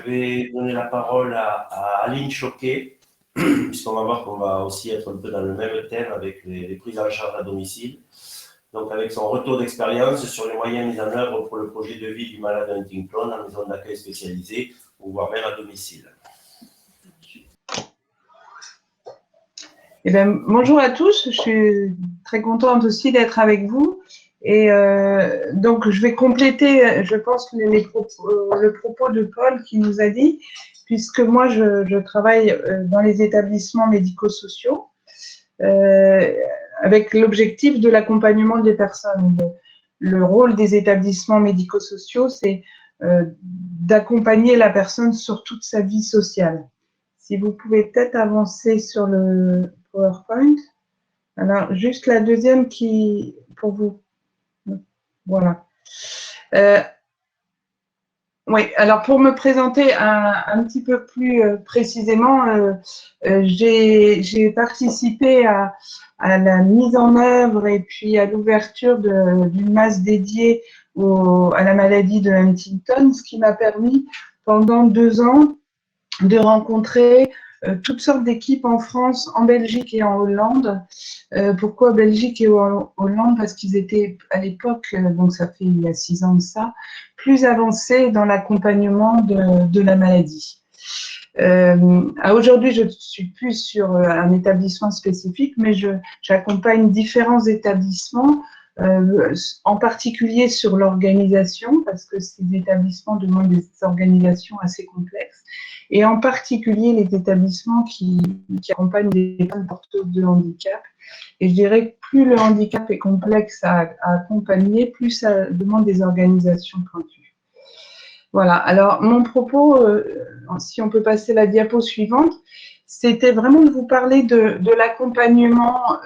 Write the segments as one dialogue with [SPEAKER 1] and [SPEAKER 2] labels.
[SPEAKER 1] vais donner la parole à Aline Choquet, puisqu'on va voir qu'on va aussi être un peu dans le même thème avec les prises en charge à domicile. Donc, avec son retour d'expérience sur les moyens mis en œuvre pour le projet de vie du malade Huntington en maison d'accueil spécialisée, ou voire même à domicile.
[SPEAKER 2] Eh bien, bonjour à tous, je suis très contente aussi d'être avec vous. Et donc, je vais compléter, je pense, le propos de Paul qui nous a dit, puisque moi, je travaille dans les établissements médico-sociaux avec l'objectif de l'accompagnement des personnes. Le rôle des établissements médico-sociaux, c'est d'accompagner la personne sur toute sa vie sociale. Si vous pouvez peut-être avancer sur le PowerPoint. Alors, juste la deuxième qui, pour vous. Voilà. Oui, alors pour me présenter un petit peu plus précisément, j'ai participé à la mise en œuvre et puis à l'ouverture d'une masse dédiée à la maladie de Huntington, ce qui m'a permis pendant 2 ans de rencontrer toutes sortes d'équipes en France, en Belgique et en Hollande. Pourquoi Belgique et Hollande? Parce qu'ils étaient à l'époque, donc ça fait il y a 6 ans de ça, plus avancés dans l'accompagnement de la maladie. Aujourd'hui, je ne suis plus sur un établissement spécifique, mais j'accompagne différents établissements, en particulier sur l'organisation, parce que ces établissements demandent des organisations assez complexes, et en particulier les établissements qui accompagnent des personnes porteuses de handicap. Et je dirais que plus le handicap est complexe à accompagner, plus ça demande des organisations pointues. Voilà, alors mon propos, si on peut passer la diapo suivante, c'était vraiment de vous parler de l'accompagnement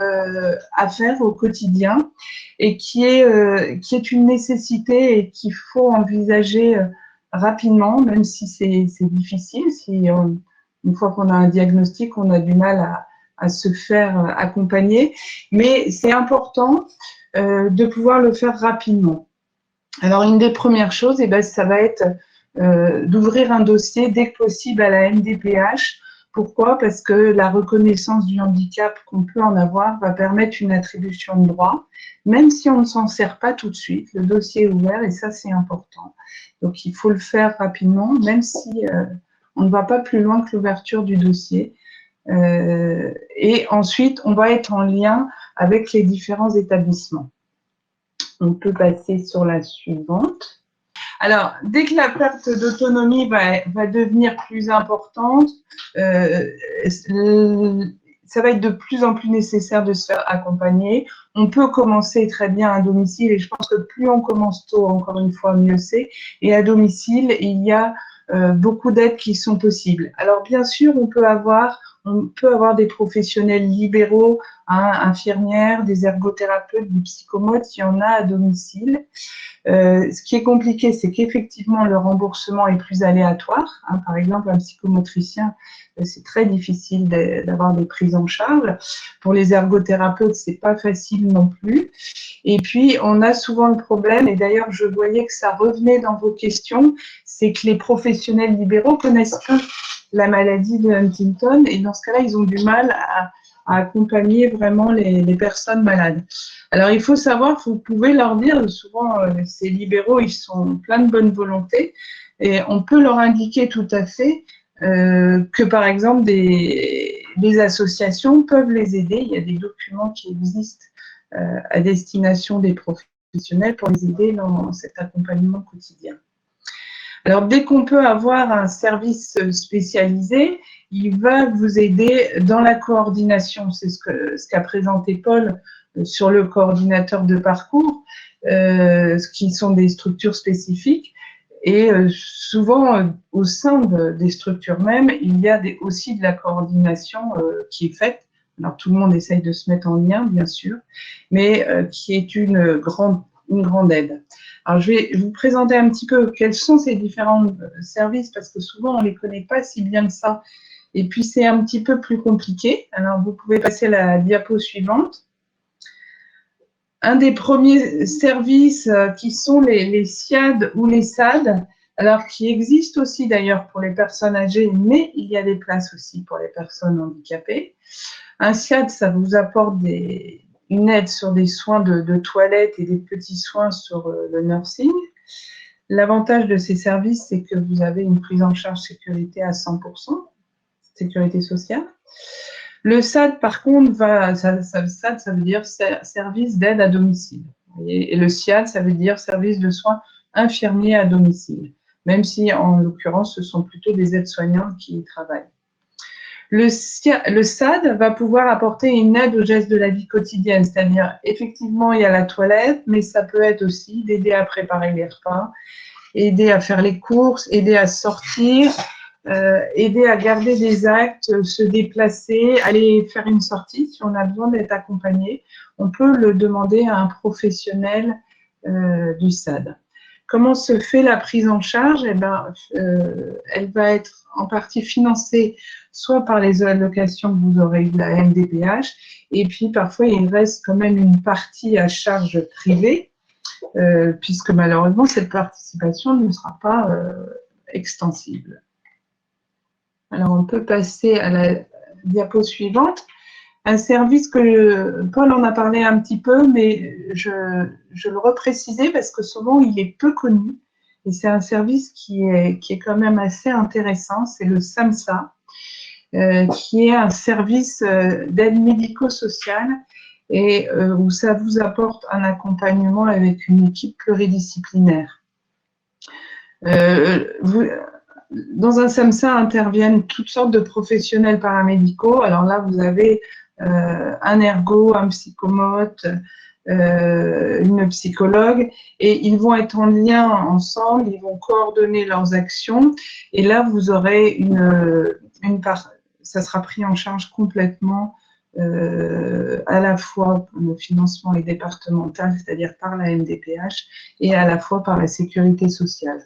[SPEAKER 2] à faire au quotidien et qui est une nécessité et qu'il faut envisager rapidement, même si c'est difficile, si une fois qu'on a un diagnostic, on a du mal à se faire accompagner, mais c'est important de pouvoir le faire rapidement. Alors, une des premières choses, ça va être d'ouvrir un dossier dès que possible à la MDPH. Pourquoi? Parce que la reconnaissance du handicap qu'on peut en avoir va permettre une attribution de droit, même si on ne s'en sert pas tout de suite. Le dossier est ouvert et ça, c'est important. Donc, il faut le faire rapidement, même si on ne va pas plus loin que l'ouverture du dossier. Et ensuite, on va être en lien avec les différents établissements. On peut passer sur la suivante. Alors, dès que la perte d'autonomie va devenir plus importante, ça va être de plus en plus nécessaire de se faire accompagner. On peut commencer très bien à domicile et je pense que plus on commence tôt, encore une fois, mieux c'est. Et à domicile, il y a beaucoup d'aides qui sont possibles. Alors, bien sûr, on peut avoir des professionnels libéraux, infirmières, des ergothérapeutes, des psychomotes, il y en a à domicile. Ce qui est compliqué, c'est qu'effectivement, le remboursement est plus aléatoire. Par exemple, un psychomotricien, c'est très difficile d'avoir des prises en charge. Pour les ergothérapeutes, c'est pas facile non plus. Et puis, on a souvent le problème, et d'ailleurs, je voyais que ça revenait dans vos questions, c'est que les professionnels libéraux connaissent peu la maladie de Huntington, et dans ce cas-là, ils ont du mal à accompagner vraiment les personnes malades. Alors, il faut savoir, vous pouvez leur dire, souvent, ces libéraux, ils sont pleins de bonne volonté, et on peut leur indiquer tout à fait que, par exemple, des associations peuvent les aider. Il y a des documents qui existent à destination des professionnels pour les aider dans cet accompagnement quotidien. Alors, dès qu'on peut avoir un service spécialisé, il va vous aider dans la coordination. C'est ce qu'a présenté Paul sur le coordinateur de parcours, qui sont des structures spécifiques. Et souvent, au sein des structures même, il y a aussi de la coordination qui est faite. Alors, tout le monde essaye de se mettre en lien, bien sûr, mais qui est une grande aide. Alors, je vais vous présenter un petit peu quels sont ces différents services, parce que souvent, on ne les connaît pas si bien que ça. Et puis, c'est un petit peu plus compliqué. Alors, vous pouvez passer à la diapo suivante. Un des premiers services qui sont les SIAD ou les SAD, alors qui existe aussi d'ailleurs pour les personnes âgées, mais il y a des places aussi pour les personnes handicapées. Un SIAD, ça vous apporte une aide sur des soins de toilette et des petits soins sur le nursing. L'avantage de ces services, c'est que vous avez une prise en charge sécurité à 100%, sécurité sociale. Le SAD, par contre, SAD, ça veut dire service d'aide à domicile. Et le SIAD, ça veut dire service de soins infirmiers à domicile, même si, en l'occurrence, ce sont plutôt des aides-soignantes qui y travaillent. Le SAD va pouvoir apporter une aide aux gestes de la vie quotidienne, c'est-à-dire, effectivement, il y a la toilette, mais ça peut être aussi d'aider à préparer les repas, aider à faire les courses, aider à sortir, aider à garder des actes, se déplacer, aller faire une sortie. Si on a besoin d'être accompagné, on peut le demander à un professionnel du SAD. Comment se fait la prise en charge? Eh ben, elle va être en partie financée soit par les allocations que vous aurez de la MDPH, et puis parfois il reste quand même une partie à charge privée, puisque malheureusement cette participation ne sera pas extensible. Alors on peut passer à la diapo suivante. Un service que Paul en a parlé un petit peu, mais je le reprécisais parce que souvent il est peu connu et c'est un service qui est quand même assez intéressant, c'est le SAMSA, qui est un service d'aide médico-sociale et où ça vous apporte un accompagnement avec une équipe pluridisciplinaire. Dans un SAMSA interviennent toutes sortes de professionnels paramédicaux. Alors là, vous avez un ergo, un psychomote, une psychologue, et ils vont être en lien ensemble, ils vont coordonner leurs actions, et là, vous aurez une part, ça sera pris en charge complètement, à la fois le financement est départemental, c'est-à-dire par la MDPH, et à la fois par la sécurité sociale.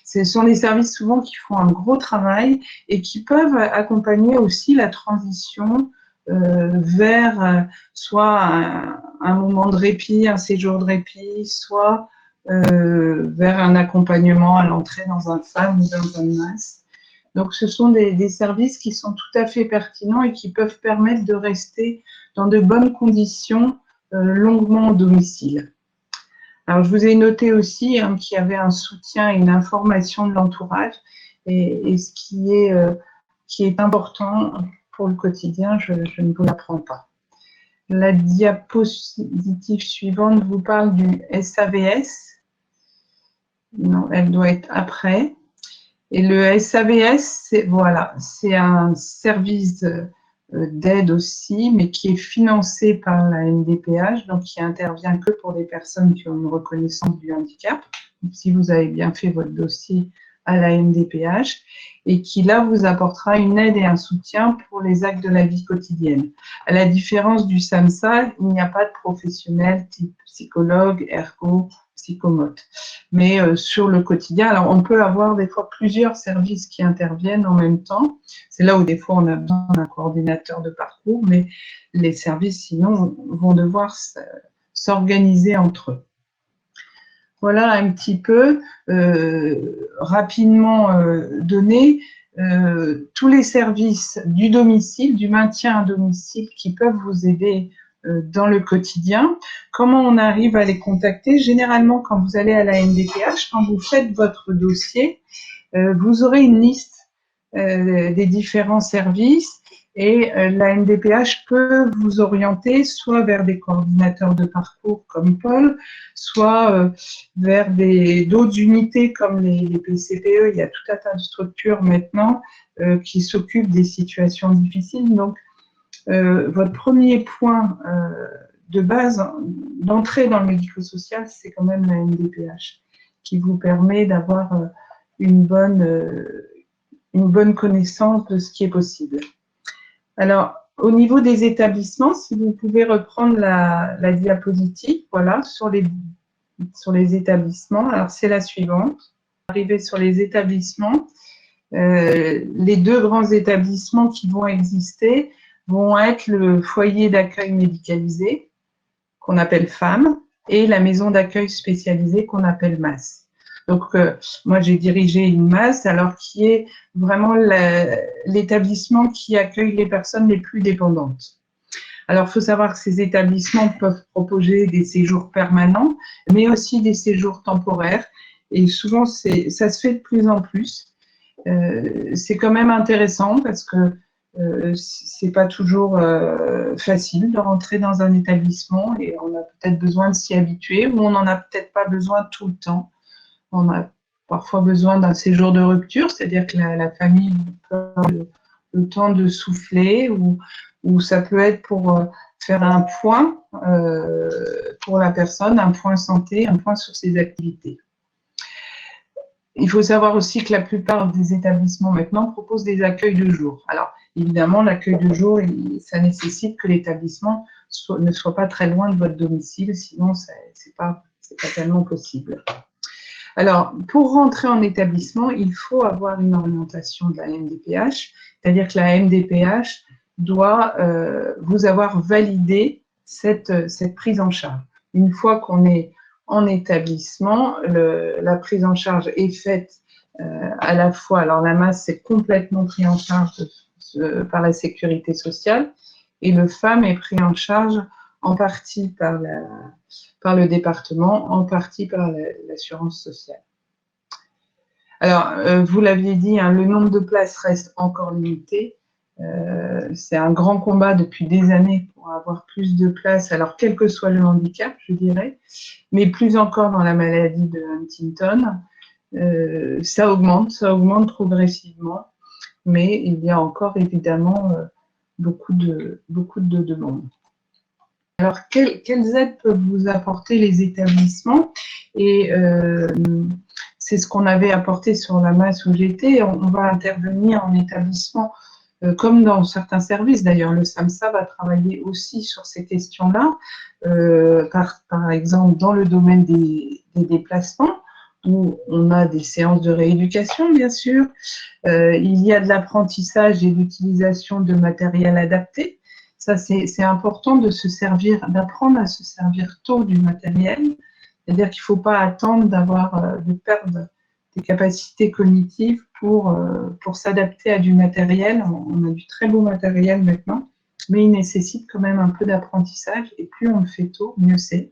[SPEAKER 2] Ce sont des services souvent qui font un gros travail et qui peuvent accompagner aussi la transition vers soit un moment de répit, un séjour de répit, soit vers un accompagnement à l'entrée dans un FAM ou dans un MAS. Donc, ce sont des services qui sont tout à fait pertinents et qui peuvent permettre de rester dans de bonnes conditions longuement au domicile. Alors, je vous ai noté aussi qu'il y avait un soutien et une information de l'entourage et ce qui est important pour le quotidien, je ne vous l'apprends pas. La diapositive suivante vous parle du SAVS. Non, elle doit être après. Et le SAVS, c'est un service d'aide aussi, mais qui est financé par la MDPH, donc qui intervient que pour les personnes qui ont une reconnaissance du handicap, si vous avez bien fait votre dossier à la MDPH, et qui là vous apportera une aide et un soutien pour les actes de la vie quotidienne. À la différence du SAMSA, il n'y a pas de professionnel type psychologue, ergo, psychomote. Mais sur le quotidien, alors on peut avoir des fois plusieurs services qui interviennent en même temps. C'est là où des fois on a besoin d'un coordinateur de parcours, mais les services sinon vont devoir s'organiser entre eux. Voilà un petit peu rapidement donné tous les services du domicile, du maintien à domicile qui peuvent vous aider dans le quotidien. Comment on arrive à les contacter? Généralement, quand vous allez à la MDPH, quand vous faites votre dossier, vous aurez une liste des différents services et la MDPH peut vous orienter soit vers des coordinateurs de parcours comme Paul, soit vers d'autres unités comme les PCPE. Il y a tout un tas de structures maintenant qui s'occupent des situations difficiles. Donc, votre premier point de base d'entrée dans le médico-social, c'est quand même la MDPH qui vous permet d'avoir une bonne connaissance de ce qui est possible. Alors, au niveau des établissements, si vous pouvez reprendre la diapositive, voilà, sur les établissements. Alors, c'est la suivante. Arriver sur les établissements, les deux grands établissements qui vont exister vont être le foyer d'accueil médicalisé, qu'on appelle FAM, et la maison d'accueil spécialisée qu'on appelle MAS. Donc, moi, j'ai dirigé une masse, alors qui est vraiment l'établissement qui accueille les personnes les plus dépendantes. Alors, il faut savoir que ces établissements peuvent proposer des séjours permanents, mais aussi des séjours temporaires. Et souvent, ça se fait de plus en plus. C'est quand même intéressant parce que c'est pas toujours facile de rentrer dans un établissement et on a peut-être besoin de s'y habituer ou on n'en a peut-être pas besoin tout le temps. On a parfois besoin d'un séjour de rupture, c'est-à-dire que la famille peut avoir le temps de souffler ou ça peut être pour faire un point pour la personne, un point santé, un point sur ses activités. Il faut savoir aussi que la plupart des établissements maintenant proposent des accueils de jour. Alors, évidemment, l'accueil de jour, ça nécessite que l'établissement ne soit pas très loin de votre domicile, sinon, ce n'est pas tellement possible. Alors, pour rentrer en établissement, il faut avoir une orientation de la MDPH, c'est-à-dire que la MDPH doit vous avoir validé cette prise en charge. Une fois qu'on est en établissement, la prise en charge est faite à la fois, alors la masse c'est complètement pris en charge par la sécurité sociale et le FAM est pris en charge en partie par le département, en partie par l'assurance sociale. Alors, vous l'aviez dit, hein, le nombre de places reste encore limité. C'est un grand combat depuis des années pour avoir plus de places, alors quel que soit le handicap, je dirais, mais plus encore dans la maladie de Huntington. Ça augmente progressivement, mais il y a encore évidemment beaucoup de demandes. Alors, quelles aides peuvent vous apporter les établissements? Et c'est ce qu'on avait apporté sur la masse où j'étais. On va intervenir en établissement, comme dans certains services. D'ailleurs, le SAMSA va travailler aussi sur ces questions-là, par exemple dans le domaine des déplacements, où on a des séances de rééducation, bien sûr. Il y a de l'apprentissage et l'utilisation de matériel adapté. Ça, c'est important d'apprendre à se servir tôt du matériel. C'est-à-dire qu'il ne faut pas attendre de perdre des capacités cognitives pour s'adapter à du matériel. On a du très beau matériel maintenant, mais il nécessite quand même un peu d'apprentissage. Et plus on le fait tôt, mieux c'est.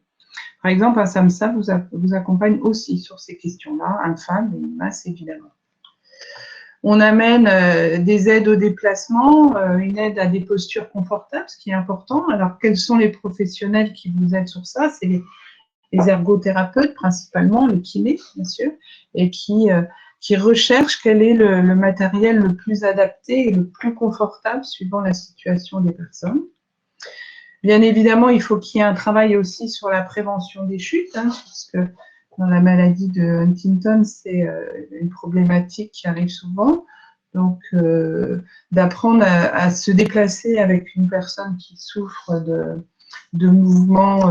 [SPEAKER 2] Par exemple, un SAMSA vous accompagne aussi sur ces questions-là, un FAM et une masse évidemment. On amène des aides au déplacement, une aide à des postures confortables, ce qui est important. Alors, quels sont les professionnels qui vous aident sur ça? C'est les ergothérapeutes, principalement, les kinés, bien sûr, et qui recherchent quel est le matériel le plus adapté et le plus confortable suivant la situation des personnes. Bien évidemment, il faut qu'il y ait un travail aussi sur la prévention des chutes, hein, puisque dans la maladie de Huntington, c'est une problématique qui arrive souvent. Donc, d'apprendre à se déplacer avec une personne qui souffre de mouvements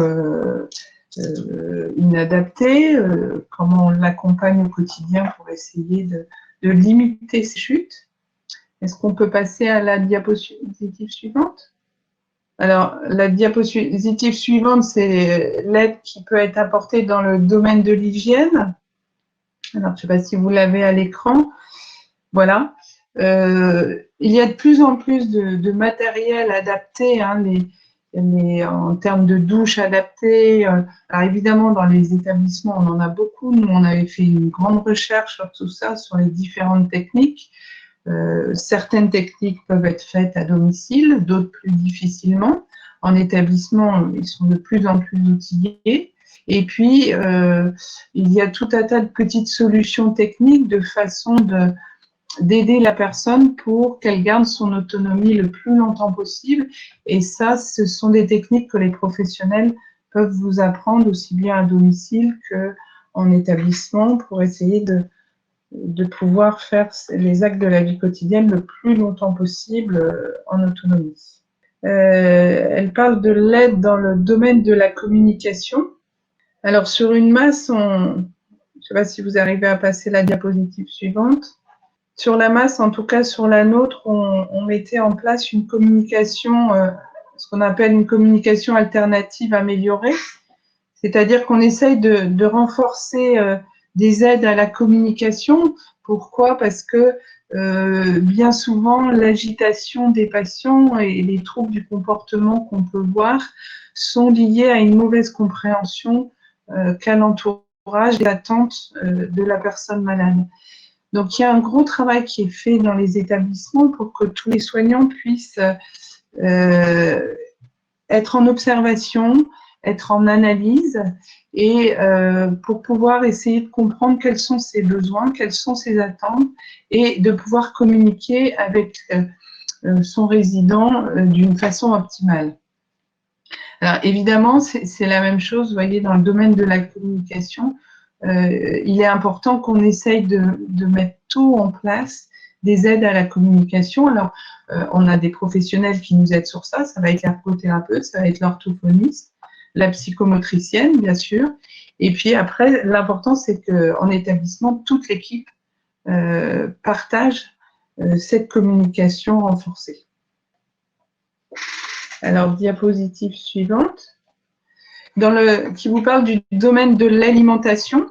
[SPEAKER 2] inadaptés, comment on l'accompagne au quotidien pour essayer de limiter ces chutes. Est-ce qu'on peut passer à la diapositive suivante? Alors, la diapositive suivante, c'est l'aide qui peut être apportée dans le domaine de l'hygiène. Alors, je ne sais pas si vous l'avez à l'écran. Voilà. Il y a de plus en plus de matériel adapté, hein, en termes de douches adaptées. Alors, évidemment, dans les établissements, on en a beaucoup. Nous, on avait fait une grande recherche sur tout ça, sur les différentes techniques. Certaines techniques peuvent être faites à domicile, d'autres plus difficilement. En établissement, ils sont de plus en plus outillés. Et puis, il y a tout un tas de petites solutions techniques de façon d'aider la personne pour qu'elle garde son autonomie le plus longtemps possible. Et ça, ce sont des techniques que les professionnels peuvent vous apprendre aussi bien à domicile qu'en établissement pour essayer de pouvoir faire les actes de la vie quotidienne le plus longtemps possible en autonomie. Elle parle de l'aide dans le domaine de la communication. Alors, sur une masse, je ne sais pas si vous arrivez à passer la diapositive suivante. Sur la masse, en tout cas sur la nôtre, on mettait en place une communication, ce qu'on appelle une communication alternative améliorée. C'est-à-dire qu'on essaye de renforcer des aides à la communication. Pourquoi? Parce que bien souvent, l'agitation des patients et les troubles du comportement qu'on peut voir sont liés à une mauvaise compréhension qu'a l'entourage des attentes de la personne malade. Donc, il y a un gros travail qui est fait dans les établissements pour que tous les soignants puissent être en observation, être en analyse et pour pouvoir essayer de comprendre quels sont ses besoins, quelles sont ses attentes et de pouvoir communiquer avec son résident d'une façon optimale. Alors évidemment, c'est la même chose, vous voyez, dans le domaine de la communication, il est important qu'on essaye de mettre tout en place, des aides à la communication. Alors, on a des professionnels qui nous aident sur ça, ça va être l'ergothérapeute, ça va être l'orthophoniste, la psychomotricienne, bien sûr. Et puis après, l'important, c'est qu'en établissement, toute l'équipe partage cette communication renforcée. Alors, diapositive suivante, qui vous parle du domaine de l'alimentation.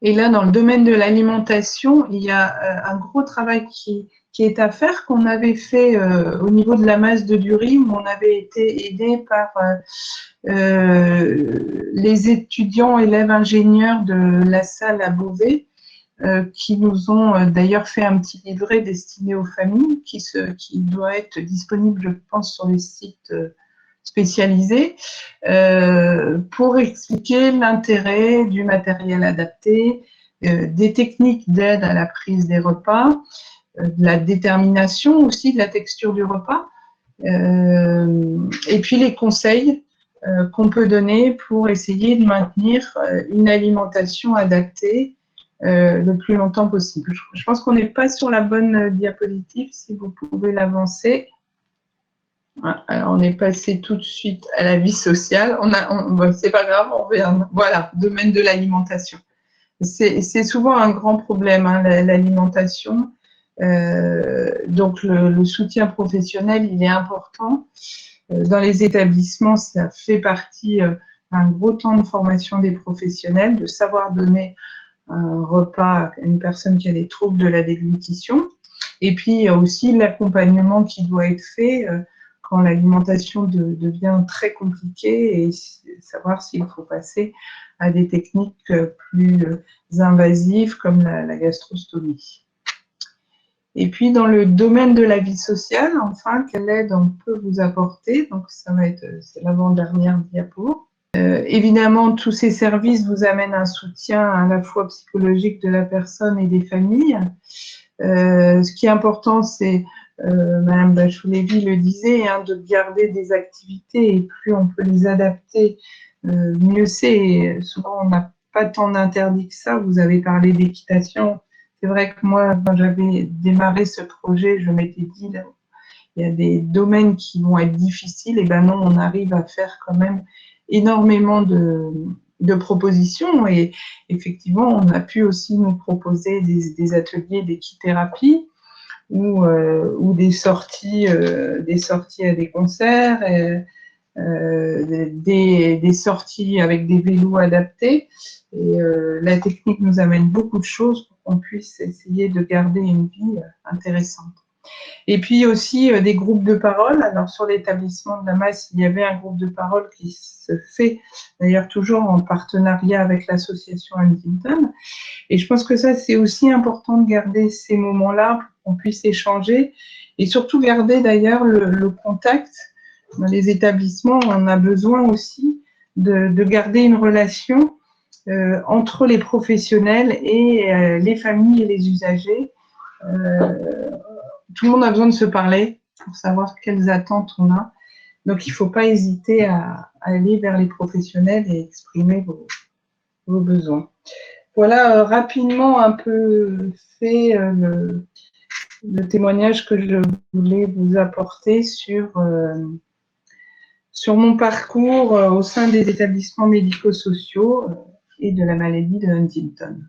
[SPEAKER 2] Et là, dans le domaine de l'alimentation, il y a un gros travail qui est à faire, qu'on avait fait au niveau de la masse de l'urine, où on avait été aidé par les étudiants, élèves ingénieurs de la salle à Beauvais, qui nous ont d'ailleurs fait un petit livret destiné aux familles, qui doit être disponible, je pense, sur les sites spécialisés, pour expliquer l'intérêt du matériel adapté, des techniques d'aide à la prise des repas, de la détermination aussi de la texture du repas, et puis les conseils qu'on peut donner pour essayer de maintenir une alimentation adaptée le plus longtemps possible. Je pense qu'on n'est pas sur la bonne diapositive, si vous pouvez l'avancer. Alors, on est passé tout de suite à la vie sociale. Bon, c'est pas grave, on revient. Voilà, domaine de l'alimentation. C'est souvent un grand problème, hein, l'alimentation. Donc, le soutien professionnel, il est important. Dans les établissements, ça fait partie d'un gros temps de formation des professionnels, de savoir donner un repas à une personne qui a des troubles de la déglutition. Et puis, il y a aussi l'accompagnement qui doit être fait quand l'alimentation devient très compliquée et savoir s'il faut passer à des techniques plus invasives comme la gastrostomie. Et puis, dans le domaine de la vie sociale, enfin, quelle aide on peut vous apporter? Donc, ça va être, c'est l'avant-dernière diapo. Évidemment, tous ces services vous amènent un soutien à la fois psychologique de la personne et des familles. Ce qui est important, c'est, Madame Bachou-Lévy le disait, hein, de garder des activités et plus on peut les adapter, mieux c'est. Souvent, on n'a pas tant d'interdits que ça. Vous avez parlé d'équitation. C'est vrai que moi, quand j'avais démarré ce projet, je m'étais dit, là, il y a des domaines qui vont être difficiles. Et ben non, on arrive à faire quand même énormément de propositions et effectivement, on a pu aussi nous proposer des ateliers d'équithérapie ou des sorties à des concerts, des sorties avec des vélos adaptés. Et la technique nous amène beaucoup de choses pour qu'on puisse essayer de garder une vie intéressante. Et puis aussi des groupes de parole. Alors sur l'établissement de la Masse, il y avait un groupe de parole qui se fait d'ailleurs toujours en partenariat avec l'association Huntington. Et je pense que ça, c'est aussi important de garder ces moments-là pour qu'on puisse échanger et surtout garder d'ailleurs le contact. Dans les établissements, on a besoin aussi de garder une relation entre les professionnels et les familles et les usagers. Tout le monde a besoin de se parler pour savoir quelles attentes on a. Donc, il ne faut pas hésiter à aller vers les professionnels et exprimer vos besoins. Voilà rapidement un peu fait le témoignage que je voulais vous apporter sur mon parcours au sein des établissements médico-sociaux et de la maladie de Huntington.